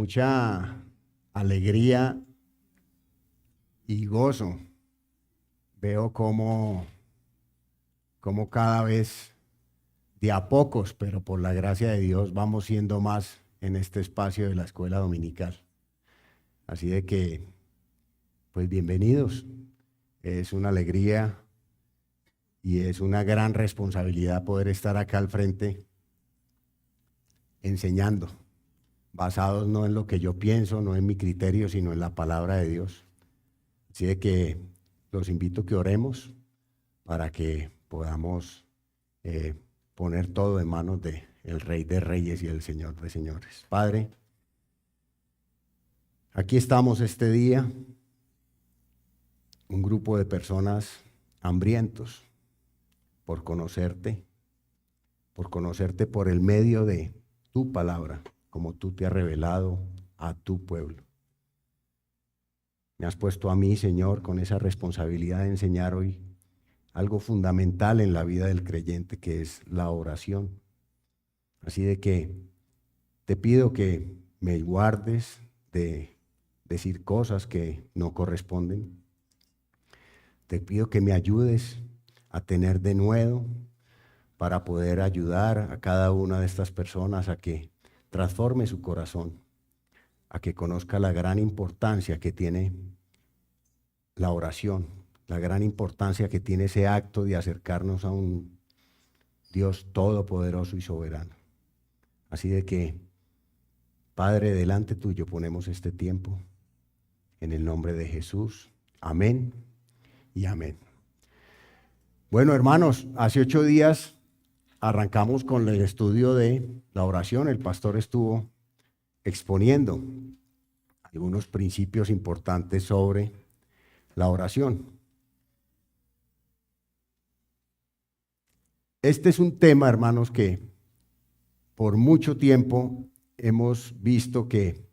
mucha alegría y gozo veo cómo cada vez de a pocos, pero por la gracia de Dios vamos siendo más en este espacio de la escuela dominical. Así de que, pues bienvenidos. Es una alegría y es una gran responsabilidad poder estar acá al frente enseñando, basados no en lo que yo pienso, no en mi criterio, sino en la palabra de Dios. Así de que los invito a que oremos para que podamos poner todo en manos del Rey de Reyes y el Señor de Señores. Padre, aquí estamos este día, un grupo de personas hambrientos por conocerte por el medio de tu palabra, como tú te has revelado a tu pueblo. Me has puesto a mí, Señor, con esa responsabilidad de enseñar hoy algo fundamental en la vida del creyente, que es la oración. Así de que te pido que me guardes de decir cosas que no corresponden. Te pido que me ayudes a tener denuedo para poder ayudar a cada una de estas personas a que transforme su corazón, a que conozca la gran importancia que tiene la oración, la gran importancia que tiene ese acto de acercarnos a un Dios todopoderoso y soberano. Así de que, Padre, delante tuyo ponemos este tiempo, en el nombre de Jesús. Amén y amén. Bueno, hermanos, hace 8 días arrancamos con el estudio de la oración. El pastor estuvo exponiendo algunos principios importantes sobre la oración. Este es un tema, hermanos, que por mucho tiempo hemos visto que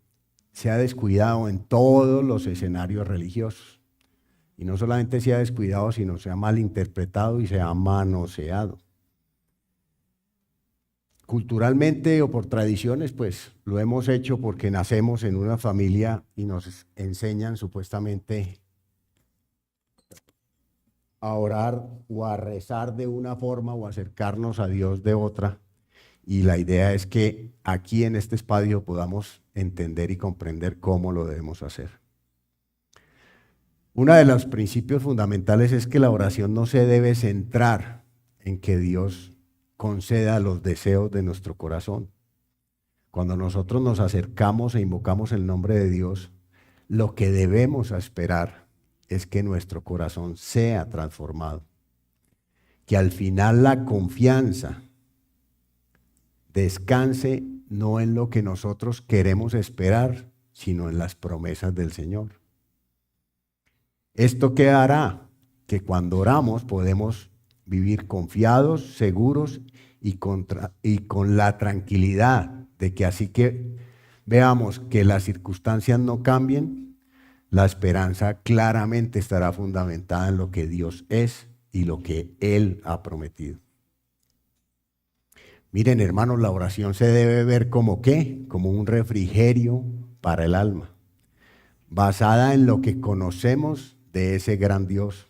se ha descuidado en todos los escenarios religiosos. Y no solamente se ha descuidado, sino se ha malinterpretado y se ha manoseado. Culturalmente o por tradiciones, pues lo hemos hecho porque nacemos en una familia y nos enseñan supuestamente a orar o a rezar de una forma o acercarnos a Dios de otra. Y la idea es que aquí en este espacio podamos entender y comprender cómo lo debemos hacer. Uno de los principios fundamentales es que la oración no se debe centrar en que Dios conceda los deseos de nuestro corazón. Cuando nosotros nos acercamos e invocamos el nombre de Dios, lo que debemos esperar es que nuestro corazón sea transformado. Que al final la confianza descanse no en lo que nosotros queremos esperar, sino en las promesas del Señor. ¿Esto qué hará? Que cuando oramos podemos vivir confiados, seguros y con la tranquilidad de que así que veamos que las circunstancias no cambien, la esperanza claramente estará fundamentada en lo que Dios es y lo que Él ha prometido. Miren, hermanos, la oración se debe ver como ¿qué? Como un refrigerio para el alma, basada en lo que conocemos de ese gran Dios,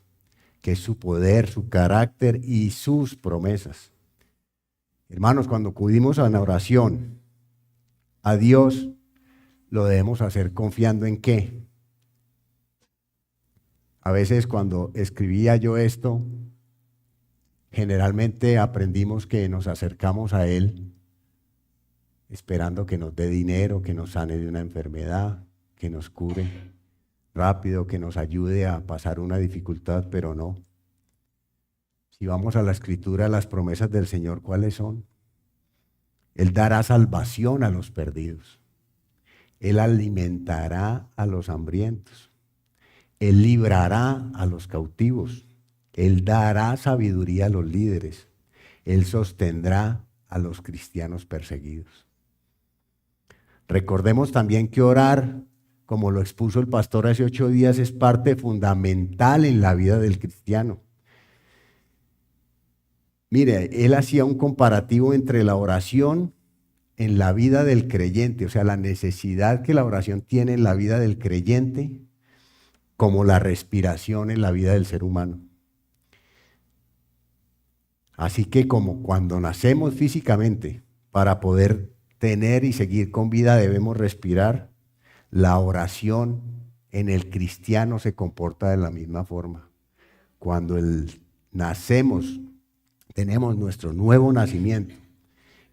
que es su poder, su carácter y sus promesas. Hermanos, cuando acudimos a la oración a Dios, lo debemos hacer confiando en ¿qué? A veces cuando escribía yo esto, generalmente aprendimos que nos acercamos a Él esperando que nos dé dinero, que nos sane de una enfermedad, que nos cure rápido, que nos ayude a pasar una dificultad, pero no. Si vamos a la Escritura, las promesas del Señor, ¿cuáles son? Él dará salvación a los perdidos. Él alimentará a los hambrientos. Él librará a los cautivos. Él dará sabiduría a los líderes. Él sostendrá a los cristianos perseguidos. Recordemos también que orar, como lo expuso el pastor hace 8 días, es parte fundamental en la vida del cristiano. Mire, él hacía un comparativo entre la oración en la vida del creyente, o sea, la necesidad que la oración tiene en la vida del creyente, como la respiración en la vida del ser humano. Así que como cuando nacemos físicamente, para poder tener y seguir con vida debemos respirar, la oración en el cristiano se comporta de la misma forma. Cuando nacemos, tenemos nuestro nuevo nacimiento,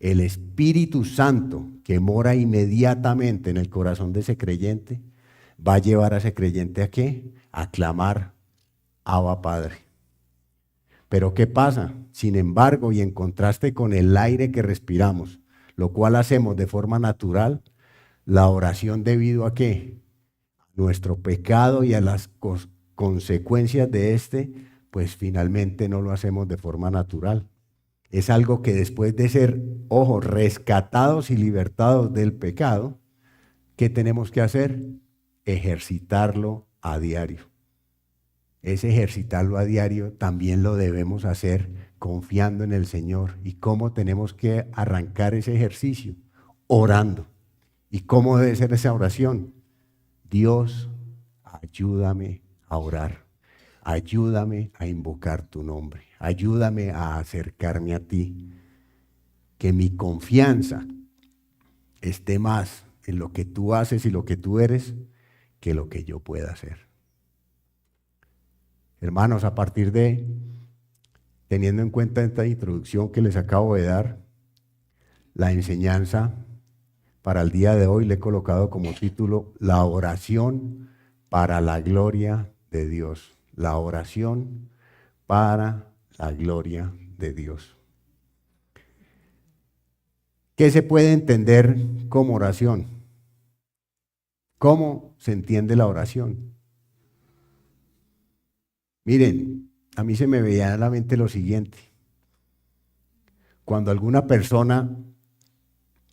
el Espíritu Santo que mora inmediatamente en el corazón de ese creyente, va a llevar a ese creyente ¿a qué? A clamar, Abba Padre. Pero ¿qué pasa? Sin embargo, y en contraste con el aire que respiramos, lo cual hacemos de forma natural, la oración debido a qué? Nuestro pecado y a las consecuencias de este, pues finalmente no lo hacemos de forma natural. Es algo que después de ser, ojo, rescatados y libertados del pecado, ¿qué tenemos que hacer? Ejercitarlo a diario. Ese ejercitarlo a diario también lo debemos hacer confiando en el Señor. ¿Y cómo tenemos que arrancar ese ejercicio? Orando. ¿Y cómo debe ser esa oración? Dios, ayúdame a orar. Ayúdame a invocar tu nombre. Ayúdame a acercarme a ti. Que mi confianza esté más en lo que tú haces y lo que tú eres que lo que yo pueda hacer. Hermanos, a partir de, teniendo en cuenta esta introducción que les acabo de dar, la enseñanza para el día de hoy le he colocado como título La oración para la gloria de Dios. La oración para la gloria de Dios. ¿Qué se puede entender como oración? ¿Cómo se entiende la oración? Miren, a mí se me veía a la mente lo siguiente. Cuando alguna persona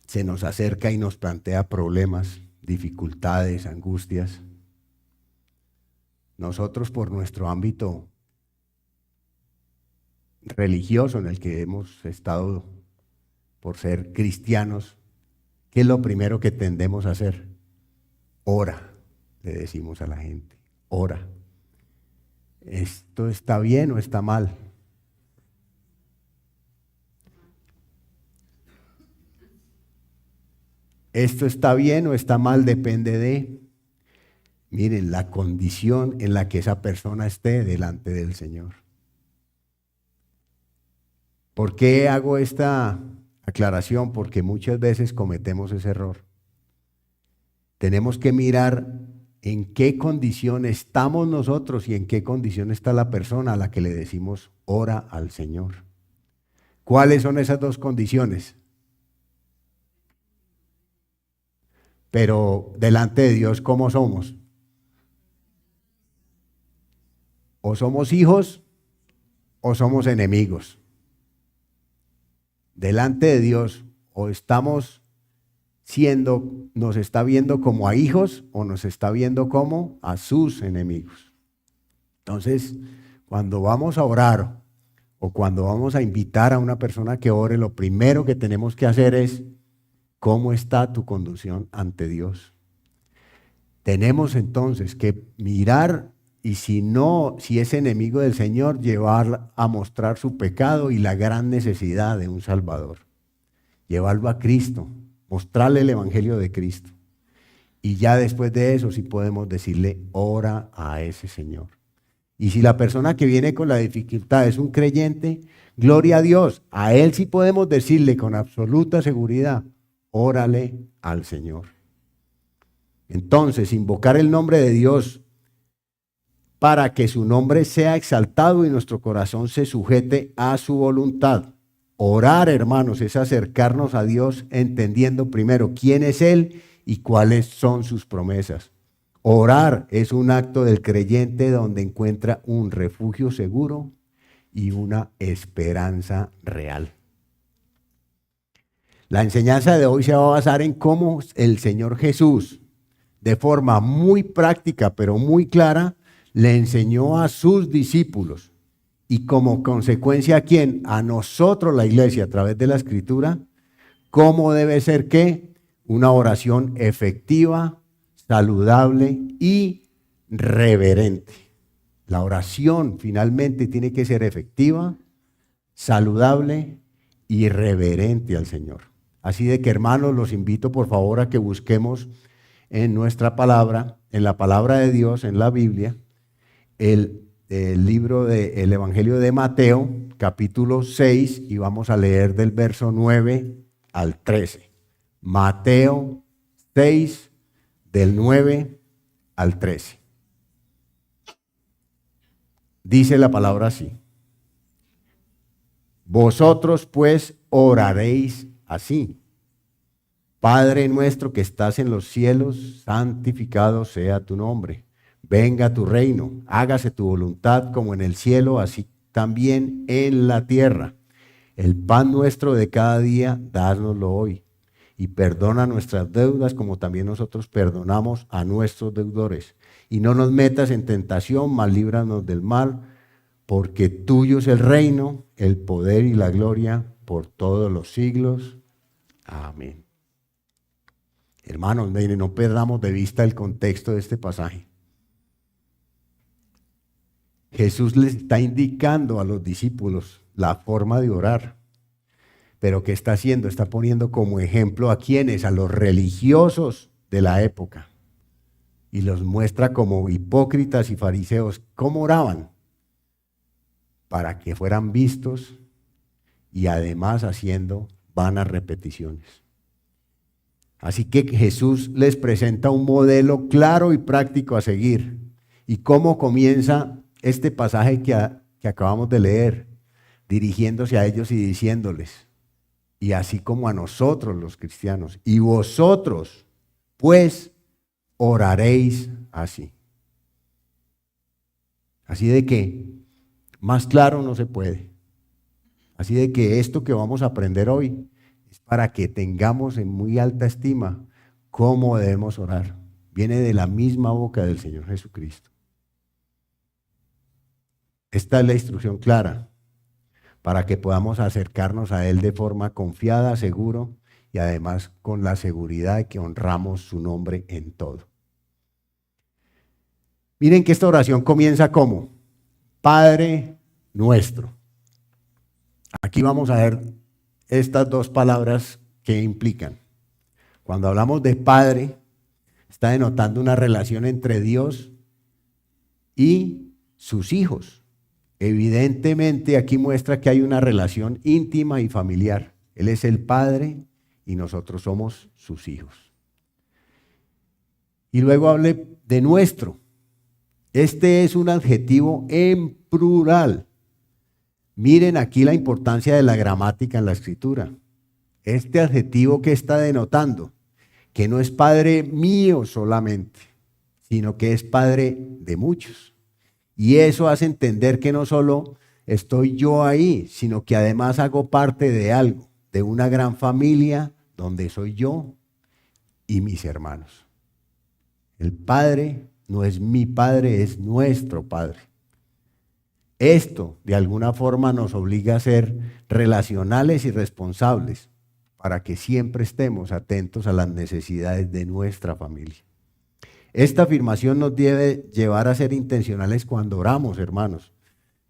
se nos acerca y nos plantea problemas, dificultades, angustias, nosotros por nuestro ámbito religioso en el que hemos estado, por ser cristianos, ¿qué es lo primero que tendemos a hacer? Ora, le decimos a la gente, ora. ¿Esto está bien o está mal? ¿Esto está bien o está mal? Depende de, miren, la condición en la que esa persona esté delante del Señor. ¿Por qué hago esta aclaración? Porque muchas veces cometemos ese error. Tenemos que mirar en qué condición estamos nosotros y en qué condición está la persona a la que le decimos ora al Señor. ¿Cuáles son esas dos condiciones? Pero delante de Dios, ¿cómo somos? O somos hijos o somos enemigos. Delante de Dios, o estamos nos está viendo como a hijos o nos está viendo como a sus enemigos. Entonces, cuando vamos a orar o cuando vamos a invitar a una persona que ore, lo primero que tenemos que hacer es, ¿cómo está tu conducción ante Dios? Tenemos entonces que mirar y si es enemigo del Señor, llevar a mostrar su pecado y la gran necesidad de un Salvador. Llevarlo a Cristo. Mostrarle el Evangelio de Cristo. Y ya después de eso sí podemos decirle, ora a ese Señor. Y si la persona que viene con la dificultad es un creyente, gloria a Dios. A él sí podemos decirle con absoluta seguridad, órale al Señor. Entonces, invocar el nombre de Dios para que su nombre sea exaltado y nuestro corazón se sujete a su voluntad. Orar, hermanos, es acercarnos a Dios entendiendo primero quién es Él y cuáles son sus promesas. Orar es un acto del creyente donde encuentra un refugio seguro y una esperanza real. La enseñanza de hoy se va a basar en cómo el Señor Jesús, de forma muy práctica pero muy clara, le enseñó a sus discípulos. Y como consecuencia, ¿a quién? A nosotros, la iglesia, a través de la Escritura, cómo debe ser ¿qué? Una oración efectiva, saludable y reverente. La oración finalmente tiene que ser efectiva, saludable y reverente al Señor. Así de que, hermanos, los invito por favor a que busquemos en nuestra palabra, en la palabra de Dios, en la Biblia, el libro del Evangelio de Mateo, capítulo 6, y vamos a leer del verso 9 al 13. Mateo 6, del 9 al 13. Dice la palabra así: vosotros pues oraréis así: Padre nuestro que estás en los cielos, santificado sea tu nombre. Venga tu reino, hágase tu voluntad como en el cielo, así también en la tierra. El pan nuestro de cada día, dárnoslo hoy. Y perdona nuestras deudas como también nosotros perdonamos a nuestros deudores. Y no nos metas en tentación, mas líbranos del mal, porque tuyo es el reino, el poder y la gloria por todos los siglos. Amén. Hermanos, miren, no perdamos de vista el contexto de este pasaje. Jesús les está indicando a los discípulos la forma de orar. Pero ¿qué está haciendo? Está poniendo como ejemplo a quienes, a los religiosos de la época. Y los muestra como hipócritas y fariseos. ¿Cómo oraban? Para que fueran vistos y además haciendo vanas repeticiones. Así que Jesús les presenta un modelo claro y práctico a seguir. ¿Y cómo comienza este pasaje que acabamos de leer? Dirigiéndose a ellos y diciéndoles, y así como a nosotros los cristianos, y vosotros pues oraréis así. Así de que más claro no se puede. Así de que esto que vamos a aprender hoy es para que tengamos en muy alta estima cómo debemos orar. Viene de la misma boca del Señor Jesucristo. Esta es la instrucción clara para que podamos acercarnos a Él de forma confiada, seguro y además con la seguridad de que honramos su nombre en todo. Miren que esta oración comienza como Padre nuestro. Aquí vamos a ver estas dos palabras que implican. Cuando hablamos de Padre, está denotando una relación entre Dios y sus hijos. Evidentemente aquí muestra que hay una relación íntima y familiar. Él es el Padre y nosotros somos sus hijos. Y luego hable de nuestro. Este es un adjetivo en plural. Miren aquí la importancia de la gramática en la escritura. Este adjetivo que está denotando, que no es Padre mío solamente, sino que es Padre de muchos. Y eso hace entender que no solo estoy yo ahí, sino que además hago parte de algo, de una gran familia donde soy yo y mis hermanos. El Padre no es mi Padre, es nuestro Padre. Esto de alguna forma nos obliga a ser relacionales y responsables para que siempre estemos atentos a las necesidades de nuestra familia. Esta afirmación nos debe llevar a ser intencionales cuando oramos, hermanos.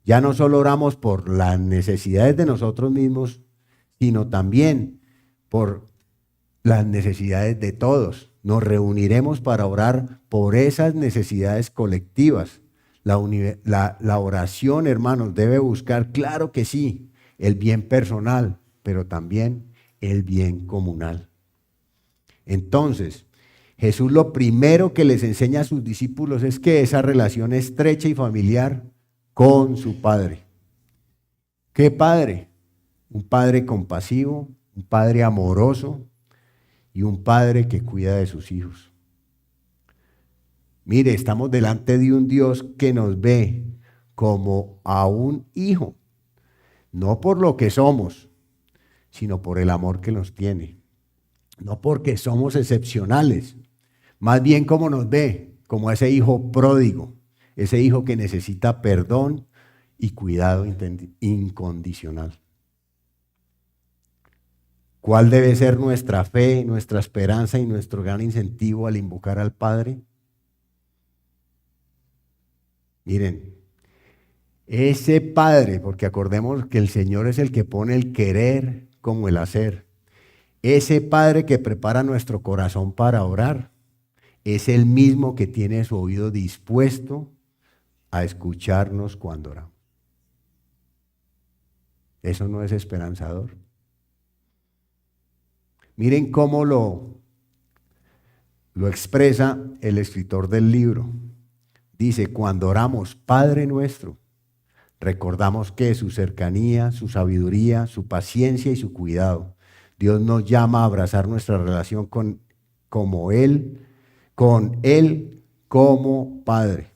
Ya no solo oramos por las necesidades de nosotros mismos, sino también por las necesidades de todos. Nos reuniremos para orar por esas necesidades colectivas. La oración, hermanos, debe buscar, claro que sí, el bien personal, pero también el bien comunal. Entonces, Jesús lo primero que les enseña a sus discípulos es que esa relación estrecha y familiar con su Padre. ¿Qué Padre? Un Padre compasivo, un Padre amoroso y un Padre que cuida de sus hijos. Mire, estamos delante de un Dios que nos ve como a un hijo, no por lo que somos, sino por el amor que nos tiene. No porque somos excepcionales, más bien como nos ve, como ese hijo pródigo, ese hijo que necesita perdón y cuidado incondicional. ¿Cuál debe ser nuestra fe, nuestra esperanza y nuestro gran incentivo al invocar al Padre? Miren, ese Padre, porque acordemos que el Señor es el que pone el querer como el hacer. Ese Padre que prepara nuestro corazón para orar, es el mismo que tiene su oído dispuesto a escucharnos cuando oramos. ¿Eso no es esperanzador? Miren cómo lo expresa el escritor del libro. Dice, cuando oramos, Padre nuestro, recordamos que su cercanía, su sabiduría, su paciencia y su cuidado. Dios nos llama a abrazar nuestra relación con Él como Padre.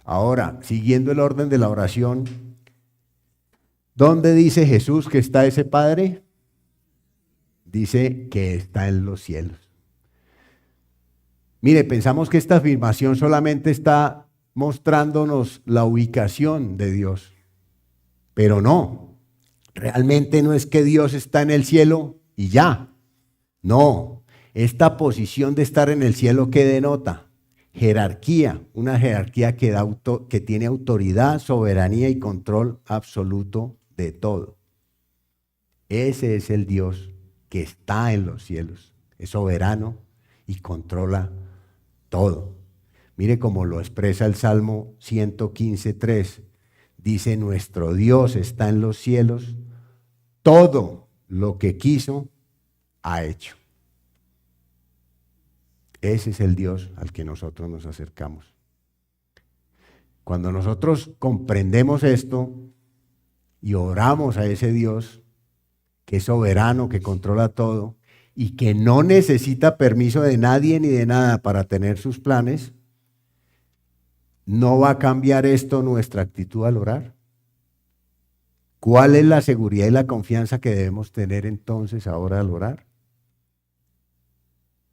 Ahora, siguiendo el orden de la oración, ¿dónde dice Jesús que está ese Padre? Dice que está en los cielos. Mire, pensamos que esta afirmación solamente está mostrándonos la ubicación de Dios, pero no. Realmente no es que Dios está en el cielo y ya. No, esta posición de estar en el cielo, ¿qué denota? Jerarquía, una jerarquía que tiene autoridad, soberanía y control absoluto de todo. Ese es el Dios que está en los cielos, es soberano y controla todo. Mire cómo lo expresa el Salmo 115:3. Dice, nuestro Dios está en los cielos, todo lo que quiso ha hecho. Ese es el Dios al que nosotros nos acercamos. Cuando nosotros comprendemos esto y oramos a ese Dios que es soberano, que controla todo y que no necesita permiso de nadie ni de nada para tener sus planes, ¿no va a cambiar esto nuestra actitud al orar? ¿Cuál es la seguridad y la confianza que debemos tener entonces ahora al orar?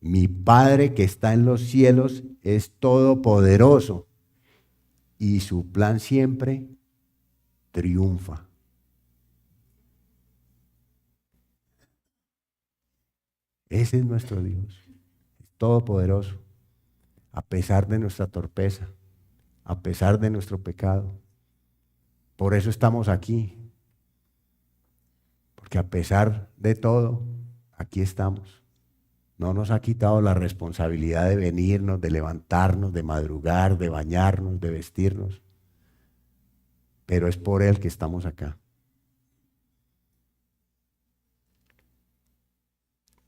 Mi Padre que está en los cielos es todopoderoso y su plan siempre triunfa. Ese es nuestro Dios, es todopoderoso, a pesar de nuestra torpeza, a pesar de nuestro pecado. Por eso estamos aquí, porque a pesar de todo, aquí estamos. No nos ha quitado la responsabilidad de venirnos, de levantarnos, de madrugar, de bañarnos, de vestirnos. Pero es por Él que estamos acá.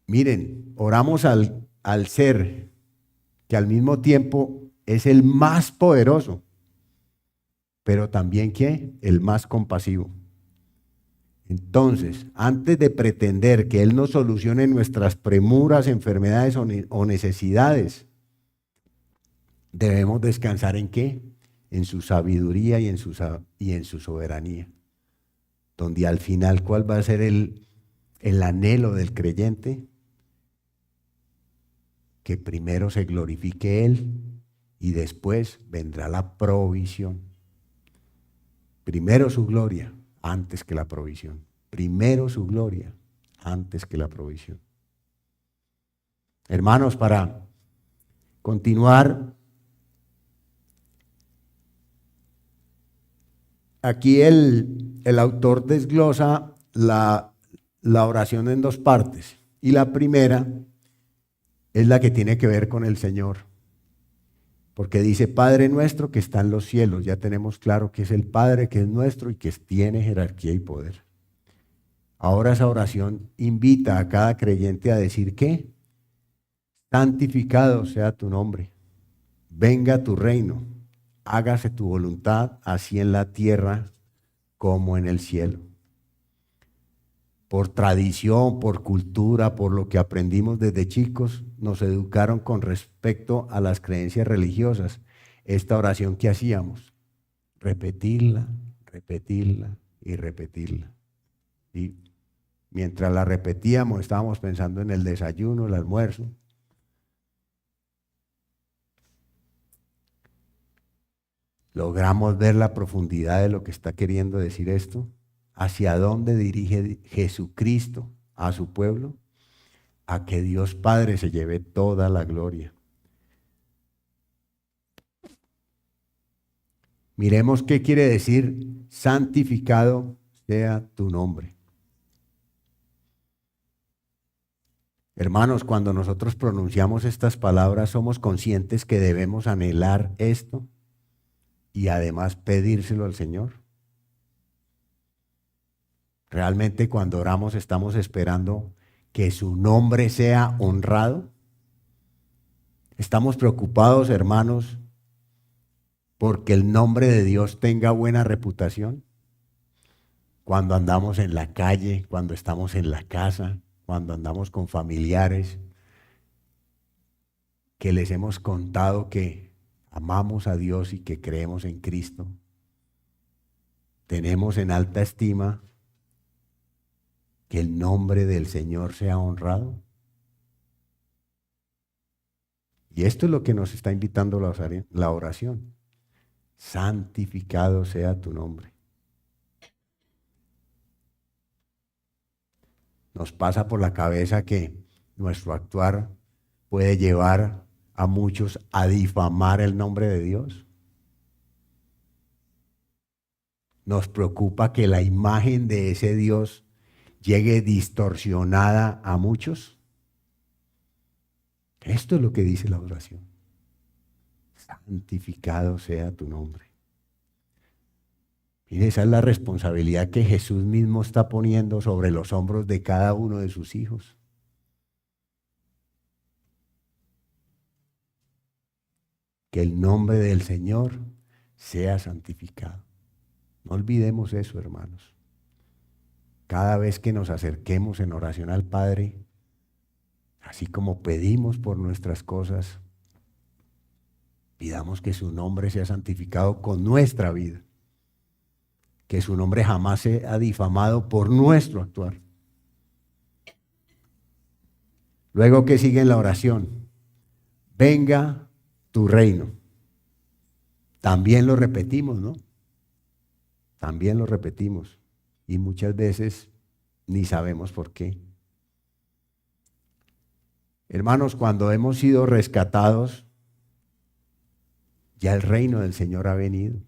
Miren, oramos al ser que al mismo tiempo es el más poderoso, pero también ¿qué? El más compasivo. Entonces, antes de pretender que Él nos solucione nuestras premuras, enfermedades o necesidades, debemos descansar ¿en qué? En su sabiduría y en su soberanía. Donde al final, ¿cuál va a ser el anhelo del creyente? Que primero se glorifique Él y después vendrá la provisión. Primero su gloria antes que la provisión. Primero su gloria antes que la provisión. Hermanos, para continuar, aquí el autor desglosa la oración en dos partes. Y la primera es la que tiene que ver con el Señor. Porque dice, Padre nuestro que está en los cielos. Ya tenemos claro que es el Padre que es nuestro y que tiene jerarquía y poder. Ahora esa oración invita a cada creyente a decir ¿qué? Santificado sea tu nombre. Venga tu reino. Hágase tu voluntad, así en la tierra como en el cielo. Por tradición, por cultura, por lo que aprendimos desde chicos, nos educaron con respecto a las creencias religiosas. Esta oración que hacíamos, repetirla, repetirla y repetirla. Y mientras la repetíamos, estábamos pensando en el desayuno, el almuerzo. ¿Logramos ver la profundidad de lo que está queriendo decir esto? ¿Hacia dónde dirige Jesucristo a su pueblo? A que Dios Padre se lleve toda la gloria. Miremos qué quiere decir santificado sea tu nombre. Hermanos, cuando nosotros pronunciamos estas palabras, somos conscientes que debemos anhelar esto y además pedírselo al Señor. Realmente cuando oramos estamos esperando que su nombre sea honrado. Estamos preocupados, hermanos, porque el nombre de Dios tenga buena reputación. Cuando andamos en la calle, cuando estamos en la casa, cuando andamos con familiares, que les hemos contado que amamos a Dios y que creemos en Cristo, tenemos en alta estima que el nombre del Señor sea honrado. Y esto es lo que nos está invitando la oración. Santificado sea tu nombre. Nos pasa por la cabeza que nuestro actuar puede llevar a muchos a difamar el nombre de Dios. Nos preocupa que la imagen de ese Dios llegue distorsionada a muchos. Esto es lo que dice la oración. Santificado sea tu nombre. Mire, esa es la responsabilidad que Jesús mismo está poniendo sobre los hombros de cada uno de sus hijos. Que el nombre del Señor sea santificado. No olvidemos eso, hermanos. Cada vez que nos acerquemos en oración al Padre, así como pedimos por nuestras cosas, pidamos que su nombre sea santificado con nuestra vida. Que su nombre jamás sea difamado por nuestro actuar. Luego que sigue en la oración, venga tu reino. También lo repetimos, ¿no? También lo repetimos. Y muchas veces ni sabemos por qué. Hermanos, cuando hemos sido rescatados, ya el reino del Señor ha venido.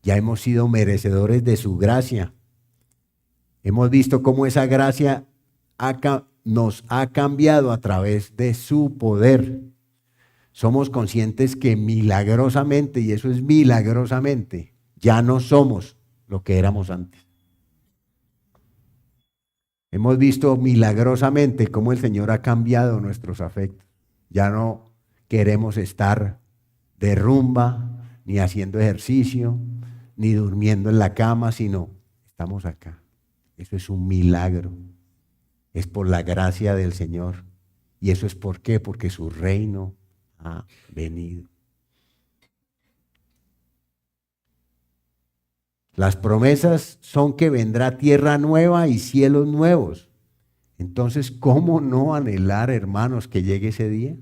Ya hemos sido merecedores de su gracia. Hemos visto cómo esa gracia nos ha cambiado a través de su poder. Somos conscientes que milagrosamente, y eso es milagrosamente, ya no somos lo que éramos antes. Hemos visto milagrosamente cómo el Señor ha cambiado nuestros afectos. Ya no queremos estar de rumba, ni haciendo ejercicio, ni durmiendo en la cama, sino estamos acá. Eso es un milagro. Es por la gracia del Señor. ¿Y eso es por qué? Porque su reino ha venido. Las promesas son que vendrá tierra nueva y cielos nuevos. Entonces, ¿cómo no anhelar, hermanos, que llegue ese día?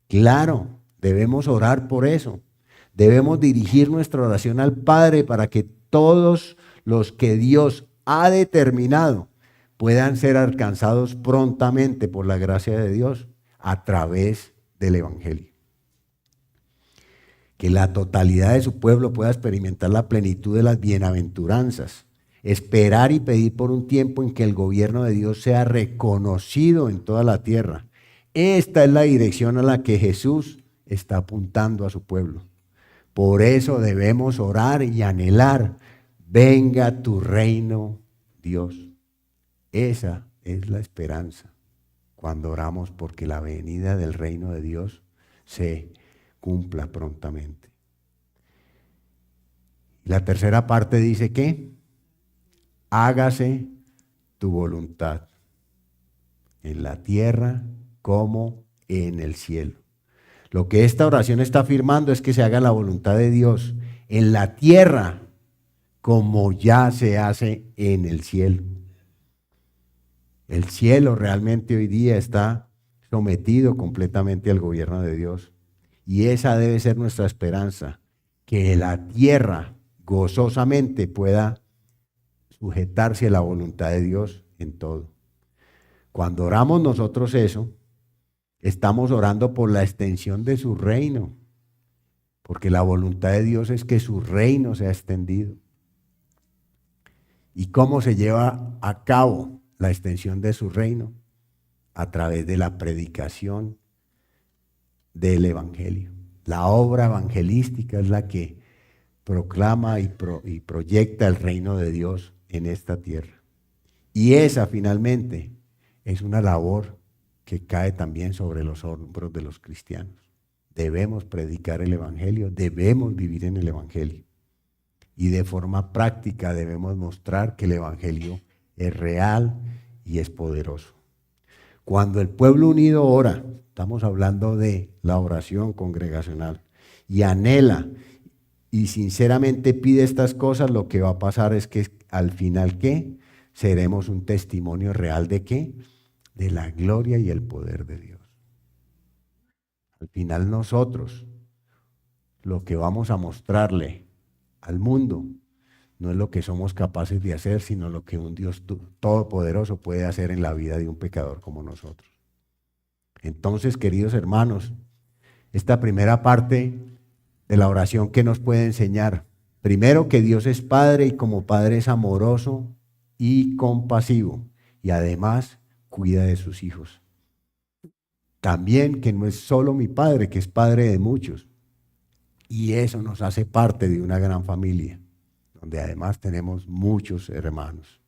Claro, debemos orar por eso. Debemos dirigir nuestra oración al Padre para que todos los que Dios ha determinado puedan ser alcanzados prontamente por la gracia de Dios a través del Evangelio. Que la totalidad de su pueblo pueda experimentar la plenitud de las bienaventuranzas, esperar y pedir por un tiempo en que el gobierno de Dios sea reconocido en toda la tierra. Esta es la dirección a la que Jesús está apuntando a su pueblo. Por eso debemos orar y anhelar, venga tu reino, Dios. Esa es la esperanza cuando oramos porque la venida del reino de Dios se cumpla prontamente. La tercera parte dice que hágase tu voluntad en la tierra como en el cielo. Lo que esta oración está afirmando es que se haga la voluntad de Dios en la tierra como ya se hace en el cielo. El cielo realmente hoy día está sometido completamente al gobierno de Dios. Y esa debe ser nuestra esperanza, que la tierra gozosamente pueda sujetarse a la voluntad de Dios en todo. Cuando oramos nosotros eso, estamos orando por la extensión de su reino, porque la voluntad de Dios es que su reino sea extendido. ¿Y cómo se lleva a cabo la extensión de su reino? A través de la predicación del Evangelio. La obra evangelística es la que proclama y proyecta el reino de Dios en esta tierra. Y esa finalmente es una labor que cae también sobre los hombros de los cristianos. Debemos predicar el Evangelio, debemos vivir en el Evangelio. Y de forma práctica debemos mostrar que el Evangelio es real y es poderoso. Cuando el pueblo unido ora, estamos hablando de la oración congregacional, y anhela y sinceramente pide estas cosas, lo que va a pasar es que al final, ¿qué? Seremos un testimonio real de ¿qué? De la gloria y el poder de Dios. Al final nosotros, lo que vamos a mostrarle al mundo, no es lo que somos capaces de hacer, sino lo que un Dios todopoderoso puede hacer en la vida de un pecador como nosotros. Entonces, queridos hermanos, esta primera parte de la oración que nos puede enseñar, primero que Dios es Padre y como Padre es amoroso y compasivo y además cuida de sus hijos. También que no es solo mi Padre, que es Padre de muchos, y eso nos hace parte de una gran familia, donde además tenemos muchos hermanos.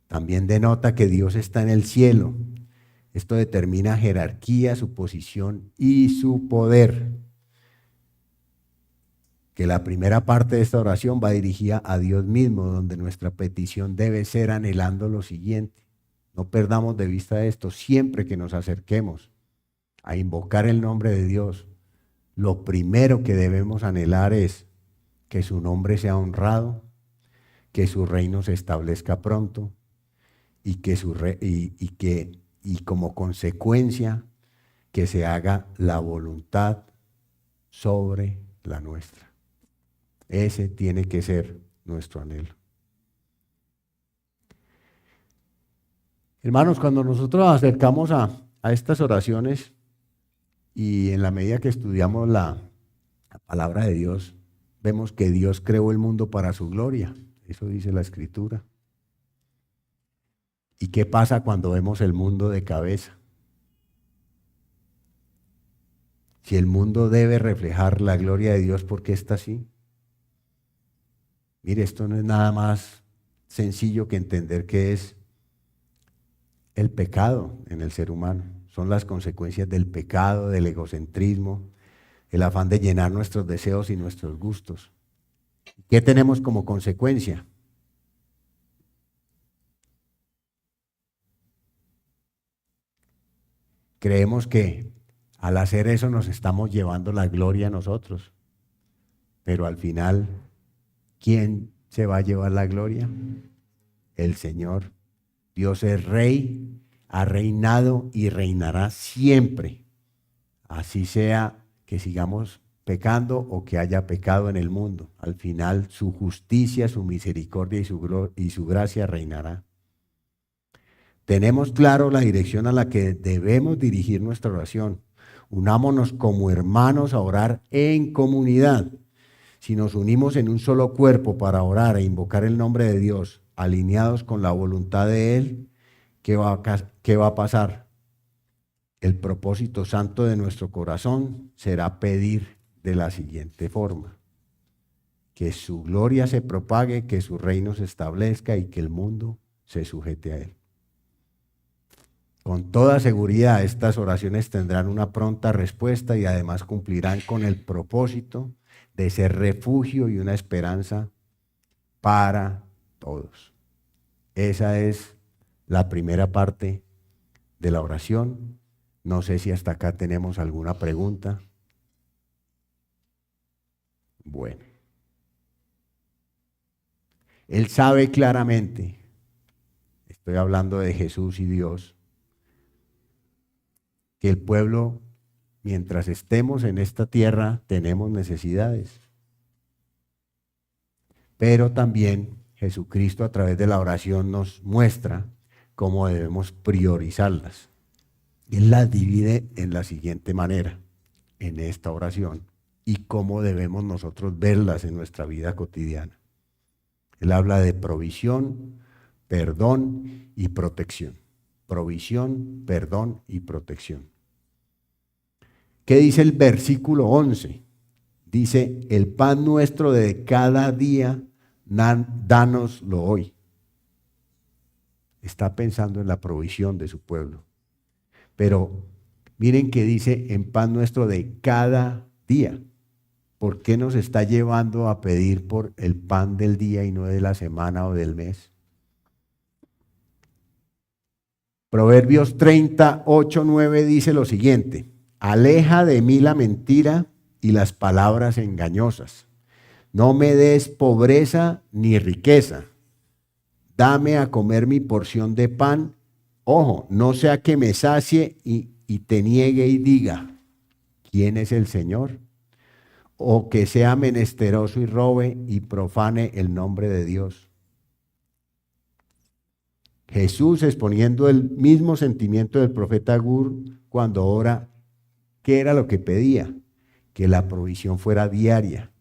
También denota que Dios está en el cielo. Esto determina jerarquía, su posición y su poder. Que la primera parte de esta oración va dirigida a Dios mismo, donde nuestra petición debe ser anhelando lo siguiente. No perdamos de vista esto, siempre que nos acerquemos a invocar el nombre de Dios, lo primero que debemos anhelar es que su nombre sea honrado, que su reino se establezca pronto y como consecuencia que se haga la voluntad sobre la nuestra. Ese tiene que ser nuestro anhelo. Hermanos, cuando nosotros nos acercamos a estas oraciones y en la medida que estudiamos la palabra de Dios, vemos que Dios creó el mundo para su gloria. Eso dice la Escritura. ¿Y qué pasa cuando vemos el mundo de cabeza? Si el mundo debe reflejar la gloria de Dios, ¿por qué está así? Mire, esto no es nada más sencillo que entender que es el pecado en el ser humano. Son las consecuencias del pecado, del egocentrismo, el afán de llenar nuestros deseos y nuestros gustos. ¿Qué tenemos como consecuencia? Creemos que al hacer eso nos estamos llevando la gloria a nosotros, pero al final, ¿quién se va a llevar la gloria? El Señor. Dios es Rey, ha reinado y reinará siempre. Así sea que sigamos pecando o que haya pecado en el mundo. Al final su justicia, su misericordia y su gracia reinará. Tenemos claro la dirección a la que debemos dirigir nuestra oración. Unámonos como hermanos a orar en comunidad. Si nos unimos en un solo cuerpo para orar e invocar el nombre de Dios, alineados con la voluntad de Él, ¿qué va a pasar? El propósito santo de nuestro corazón será pedir de la siguiente forma: que su gloria se propague, que su reino se establezca y que el mundo se sujete a Él. Con toda seguridad estas oraciones tendrán una pronta respuesta y además cumplirán con el propósito de ser refugio y una esperanza para todos. Esa es la primera parte de la oración. No sé si hasta acá tenemos alguna pregunta. Bueno. Él sabe claramente, estoy hablando de Jesús y Dios, que el pueblo, mientras estemos en esta tierra, tenemos necesidades. Pero también Jesucristo a través de la oración nos muestra cómo debemos priorizarlas. Él las divide en la siguiente manera, en esta oración, y cómo debemos nosotros verlas en nuestra vida cotidiana. Él habla de provisión, perdón y protección. Provisión, perdón y protección. ¿Qué dice el versículo 11? Dice, el pan nuestro de cada día, dánoslo hoy. Está pensando en la provisión de su pueblo. Pero miren que dice, en pan nuestro de cada día. ¿Por qué nos está llevando a pedir por el pan del día y no de la semana o del mes? Proverbios 38:9 dice lo siguiente, aleja de mí la mentira y las palabras engañosas. No me des pobreza ni riqueza. Dame a comer mi porción de pan. Ojo, no sea que me sacie y te niegue y diga, ¿quién es el Señor? O que sea menesteroso y robe y profane el nombre de Dios. Jesús, exponiendo el mismo sentimiento del profeta Agur cuando ora, ¿qué era lo que pedía? Que la provisión fuera diaria.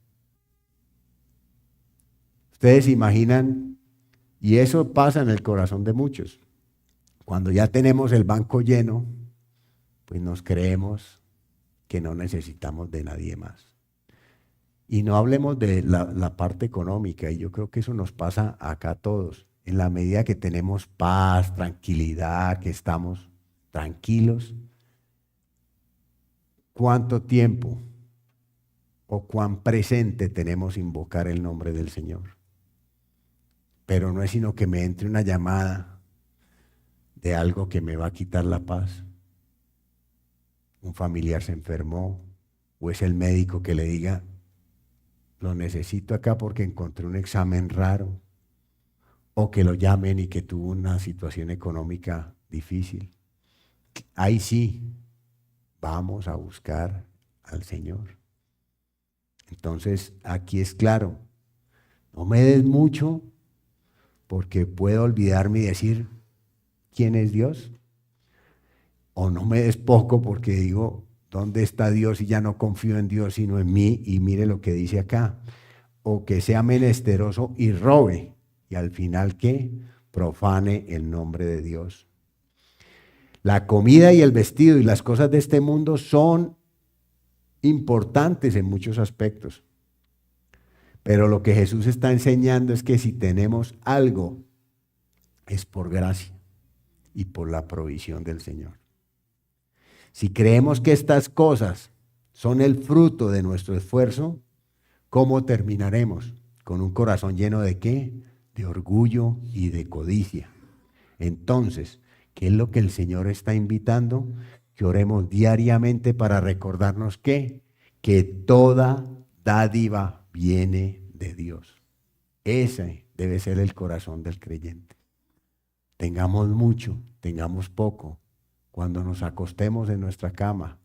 Ustedes se imaginan, y eso pasa en el corazón de muchos, cuando ya tenemos el banco lleno, pues nos creemos que no necesitamos de nadie más. Y no hablemos de la parte económica, y yo creo que eso nos pasa acá a todos. En la medida que tenemos paz, tranquilidad, que estamos tranquilos, ¿cuánto tiempo o cuán presente tenemos invocar el nombre del Señor? Pero no es sino que me entre una llamada de algo que me va a quitar la paz. Un familiar se enfermó, o es el médico que le diga, lo necesito acá porque encontré un examen raro, o que lo llamen y que tuvo una situación económica difícil. Ahí sí, vamos a buscar al Señor. Entonces, aquí es claro, no me des mucho porque puedo olvidarme y decir, ¿quién es Dios? O no me des poco porque digo, ¿dónde está Dios? Y ya no confío en Dios sino en mí, y mire lo que dice acá. O que sea menesteroso y robe, y al final, ¿qué? Profane el nombre de Dios. La comida y el vestido y las cosas de este mundo son importantes en muchos aspectos. Pero lo que Jesús está enseñando es que si tenemos algo, es por gracia y por la provisión del Señor. Si creemos que estas cosas son el fruto de nuestro esfuerzo, ¿cómo terminaremos? Con un corazón lleno de ¿qué? De orgullo y de codicia. Entonces, ¿qué es lo que el Señor está invitando? Que oremos diariamente para recordarnos que toda dádiva viene de Dios. Ese debe ser el corazón del creyente. Tengamos mucho, tengamos poco. Cuando nos acostemos en nuestra cama,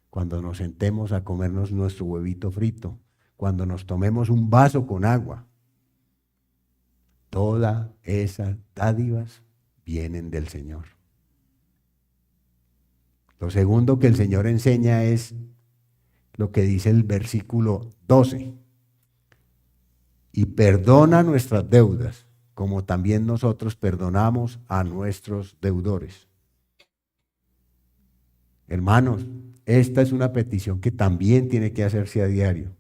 cuando nos sentemos a comernos nuestro huevito frito, cuando nos tomemos un vaso con agua, todas esas dádivas vienen del Señor. Lo segundo que el Señor enseña es lo que dice el versículo 12. Y perdona nuestras deudas, como también nosotros perdonamos a nuestros deudores. Hermanos, esta es una petición que también tiene que hacerse a diario.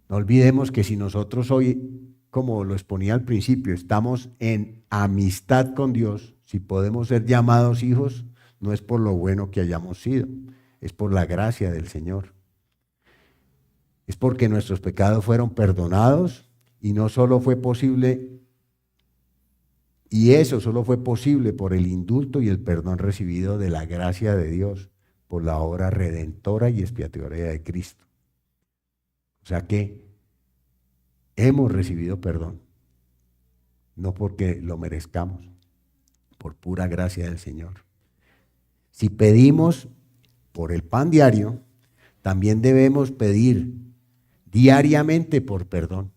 No olvidemos que si nosotros hoy, como lo exponía al principio, estamos en amistad con Dios, si podemos ser llamados hijos, no es por lo bueno que hayamos sido, es por la gracia del Señor. Es porque nuestros pecados fueron perdonados y no solo fue posible, y eso solo fue posible por el indulto y el perdón recibido de la gracia de Dios, por la obra redentora y expiatoria de Cristo. O sea que hemos recibido perdón, no porque lo merezcamos, por pura gracia del Señor. Si pedimos por el pan diario, también debemos pedir diariamente por perdón.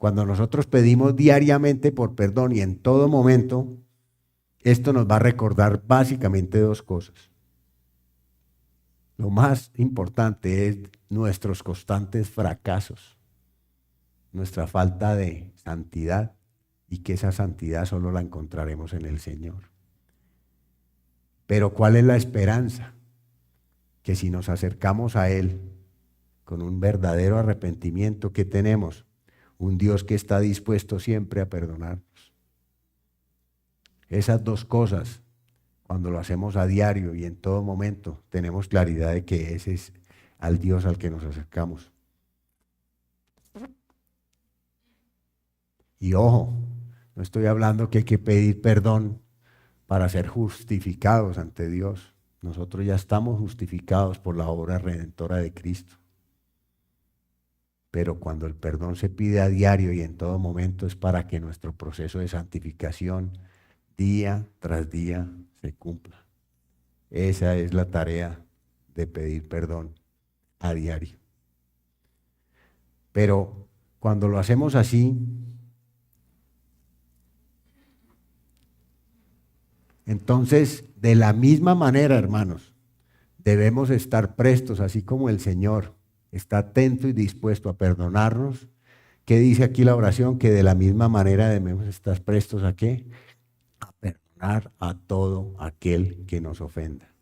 Cuando nosotros pedimos diariamente por perdón y en todo momento, esto nos va a recordar básicamente dos cosas. Lo más importante es nuestros constantes fracasos, nuestra falta de santidad y que esa santidad solo la encontraremos en el Señor. Pero ¿cuál es la esperanza? Que si nos acercamos a Él con un verdadero arrepentimiento, ¿qué tenemos? Un Dios que está dispuesto siempre a perdonarnos. Esas dos cosas, cuando lo hacemos a diario y en todo momento, tenemos claridad de que ese es al Dios al que nos acercamos. Y ojo, no estoy hablando que hay que pedir perdón para ser justificados ante Dios. Nosotros ya estamos justificados por la obra redentora de Cristo. Pero cuando el perdón se pide a diario y en todo momento es para que nuestro proceso de santificación día tras día se cumpla. Esa es la tarea de pedir perdón a diario. Pero cuando lo hacemos así, entonces de la misma manera, hermanos, debemos estar prestos, así como el Señor está atento y dispuesto a perdonarnos. ¿Qué dice aquí la oración? Que de la misma manera debemos estar prestos ¿a qué? A perdonar a todo aquel que nos ofenda.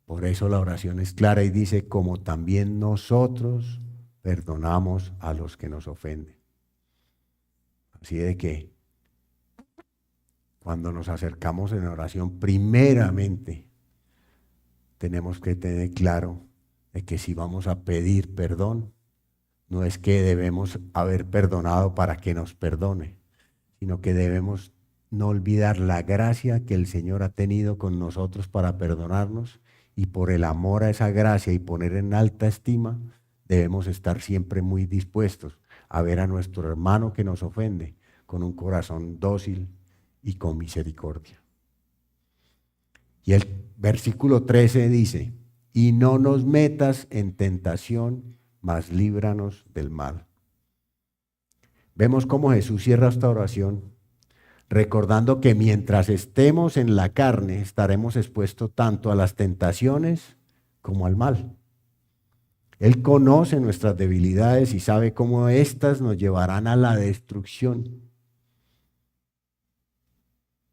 Por eso la oración es clara y dice, como también nosotros perdonamos a los que nos ofenden. Así de que cuando nos acercamos en oración, primeramente tenemos que tener claro de que si vamos a pedir perdón, no es que debemos haber perdonado para que nos perdone, sino que debemos no olvidar la gracia que el Señor ha tenido con nosotros para perdonarnos, y por el amor a esa gracia y poner en alta estima, debemos estar siempre muy dispuestos a ver a nuestro hermano que nos ofende con un corazón dócil y con misericordia. Y el versículo 13 dice, y no nos metas en tentación, mas líbranos del mal. Vemos cómo Jesús cierra esta oración recordando que mientras estemos en la carne estaremos expuestos tanto a las tentaciones como al mal. Él conoce nuestras debilidades y sabe cómo éstas nos llevarán a la destrucción.